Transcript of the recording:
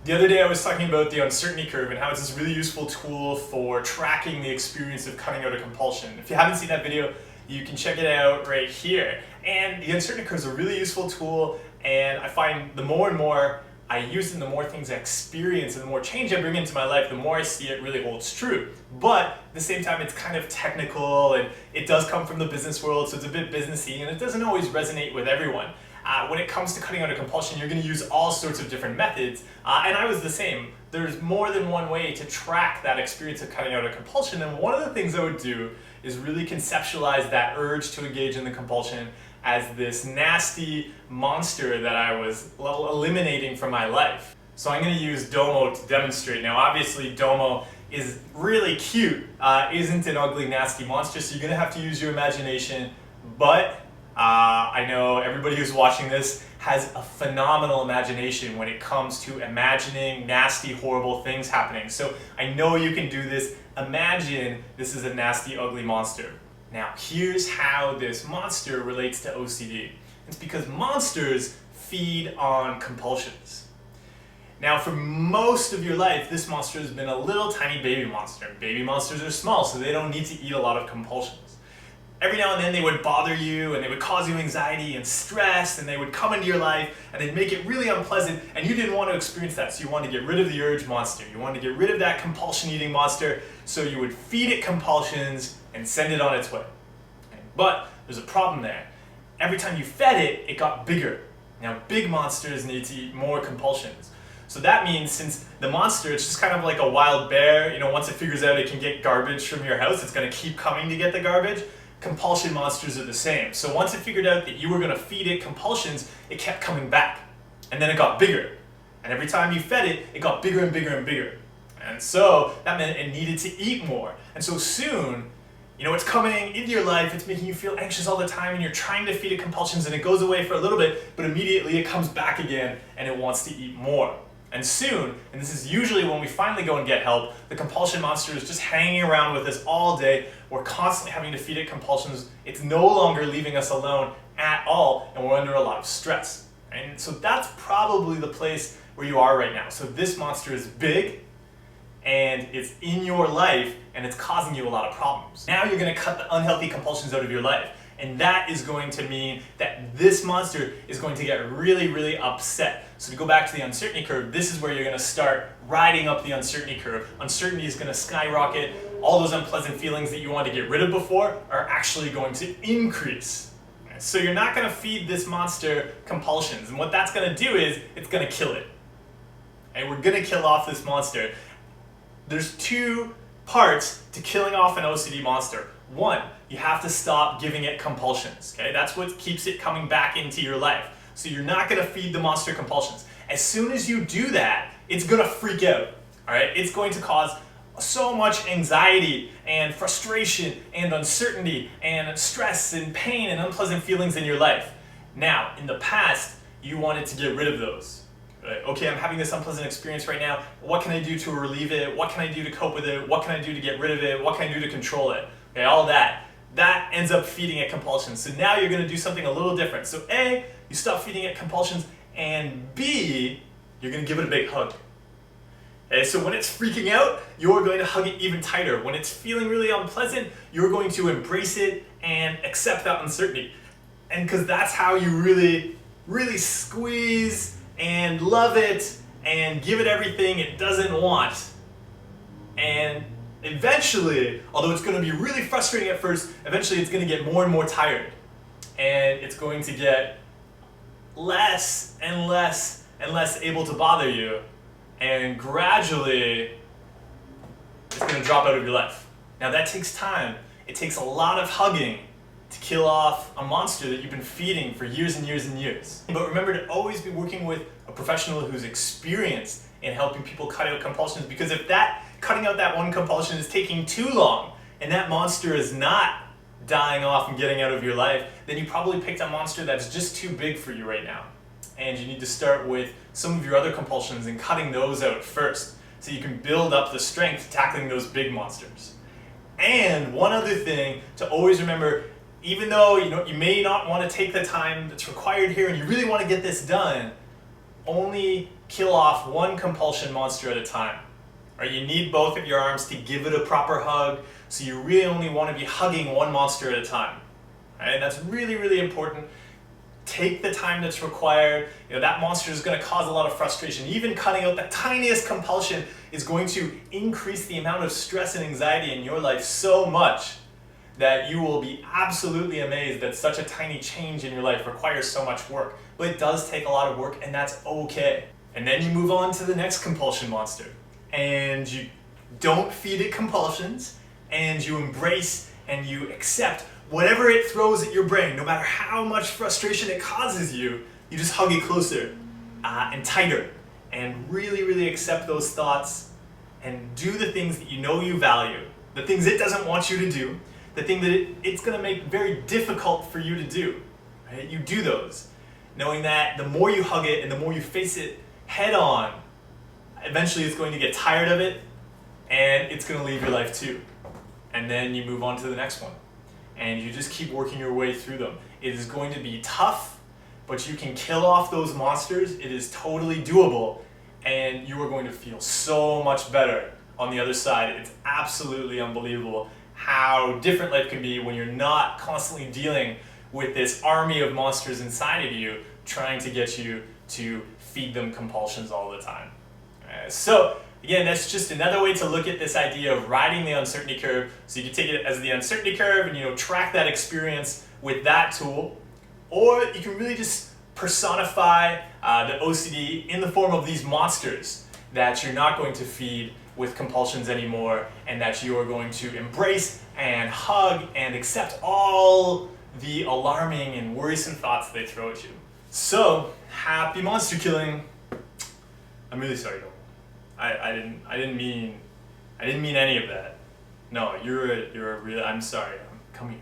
The other day I was talking about the uncertainty curve and how it's this really useful tool for tracking the experience of cutting out a compulsion. If you haven't seen that video, you can check it out right here. And the uncertainty curve is a really useful tool, and I find the more and more I use it, the more things I experience and the more change I bring into my life, the more I see it really holds true. But at the same time, it's kind of technical and it does come from the business world, so it's a bit businessy and it doesn't always resonate with everyone. When it comes to cutting out a compulsion, you're going to use all sorts of different methods, and I was the same. There's more than one way to track that experience of cutting out a compulsion, and one of the things I would do is really conceptualize that urge to engage in the compulsion as this nasty monster that I was eliminating from my life. So I'm going to use Domo to demonstrate. Now obviously Domo is really cute, isn't an ugly nasty monster, so you're going to have to use your imagination, but I know everybody who's watching this has a phenomenal imagination when it comes to imagining nasty, horrible things happening. So I know you can do this. Imagine this is a nasty, ugly monster. Now here's how this monster relates to OCD. It's because monsters feed on compulsions. Now for most of your life, this monster has been a little tiny baby monster. Baby monsters are small, so they don't need to eat a lot of compulsions. Every now and then they would bother you and they would cause you anxiety and stress, and they would come into your life and they'd make it really unpleasant, and you didn't want to experience that, so you wanted to get rid of the urge monster. You wanted to get rid of that compulsion eating monster, so you would feed it compulsions and send it on its way. But there's a problem there. Every time you fed it, it got bigger. Now big monsters need to eat more compulsions. So that means since the monster, it's just kind of like a wild bear, you know, once it figures out it can get garbage from your house, it's going to keep coming to get the garbage. Compulsion monsters are the same. So once it figured out that you were going to feed it compulsions, it kept coming back. And then it got bigger. And every time you fed it, it got bigger and bigger and bigger. And so that meant it needed to eat more. And so soon, you know, it's coming into your life, it's making you feel anxious all the time, and you're trying to feed it compulsions, and it goes away for a little bit, but immediately it comes back again and it wants to eat more. And soon, and this is usually when we finally go and get help, the compulsion monster is just hanging around with us all day. We're constantly having to feed it compulsions. It's no longer leaving us alone at all, and we're under a lot of stress. And so that's probably the place where you are right now. So this monster is big, and it's in your life, and it's causing you a lot of problems. Now you're going to cut the unhealthy compulsions out of your life. And that is going to mean that this monster is going to get really, really upset. So to go back to the uncertainty curve, this is where you're going to start riding up the uncertainty curve. Uncertainty is going to skyrocket. All those unpleasant feelings that you want to get rid of before are actually going to increase. So you're not going to feed this monster compulsions. And what that's going to do is it's going to kill it. And we're going to kill off this monster. There's two parts to killing off an OCD monster. One, you have to stop giving it compulsions. Okay? That's what keeps it coming back into your life. So you're not going to feed the monster compulsions. As soon as you do that, it's going to freak out. All right? It's going to cause so much anxiety and frustration and uncertainty and stress and pain and unpleasant feelings in your life. Now, in the past, you wanted to get rid of those. Right? Okay, I'm having this unpleasant experience right now. What can I do to relieve it? What can I do to cope with it? What can I do to get rid of it? What can I do to control it? Okay, all that. That ends up feeding it compulsions. So now you're going to do something a little different. So A, you stop feeding it compulsions, and B, you're going to give it a big hug. Okay, so when it's freaking out, you're going to hug it even tighter. When it's feeling really unpleasant, you're going to embrace it and accept that uncertainty. And because that's how you really, really squeeze and love it and give it everything it doesn't want. And eventually, although it's going to be really frustrating at first, eventually it's going to get more and more tired. And it's going to get less and less and less able to bother you. And gradually, it's going to drop out of your life. Now that takes time. It takes a lot of hugging to kill off a monster that you've been feeding for years and years and years. But remember to always be working with a professional who's experienced in helping people cut out compulsions, because if cutting out that one compulsion is taking too long and that monster is not dying off and getting out of your life, then you probably picked a monster that's just too big for you right now. And you need to start with some of your other compulsions and cutting those out first, so you can build up the strength tackling those big monsters. And one other thing to always remember, even though you may not want to take the time that's required here and you really want to get this done, only kill off one compulsion monster at a time. Right? You need both of your arms to give it a proper hug, so you really only want to be hugging one monster at a time. Right? And that's really, really important. Take the time that's required. That monster is going to cause a lot of frustration. Even cutting out the tiniest compulsion is going to increase the amount of stress and anxiety in your life so much that you will be absolutely amazed that such a tiny change in your life requires so much work. But it does take a lot of work, and that's okay. And then you move on to the next compulsion monster. And you don't feed it compulsions, and you embrace and you accept whatever it throws at your brain. No matter how much frustration it causes you, you just hug it closer and tighter, and really, really accept those thoughts and do the things that you know you value, the things it doesn't want you to do, the thing that it's going to make very difficult for you to do. Right? You do those, knowing that the more you hug it and the more you face it head on, eventually it's going to get tired of it and it's going to leave your life too. And then you move on to the next one. And you just keep working your way through them. It is going to be tough, but you can kill off those monsters. It is totally doable, and you are going to feel so much better on the other side. It's absolutely unbelievable how different life can be when you're not constantly dealing with this army of monsters inside of you trying to get you to feed them compulsions all the time. So again, that's just another way to look at this idea of riding the uncertainty curve. So you can take it as the uncertainty curve and track that experience with that tool, or you can really just personify the OCD in the form of these monsters that you're not going to feed with compulsions anymore, and that you are going to embrace and hug and accept all the alarming and worrisome thoughts they throw at you. So happy monster killing. I'm really sorry, Noel. I didn't mean any of that. No, you're a real. I'm sorry. Come here.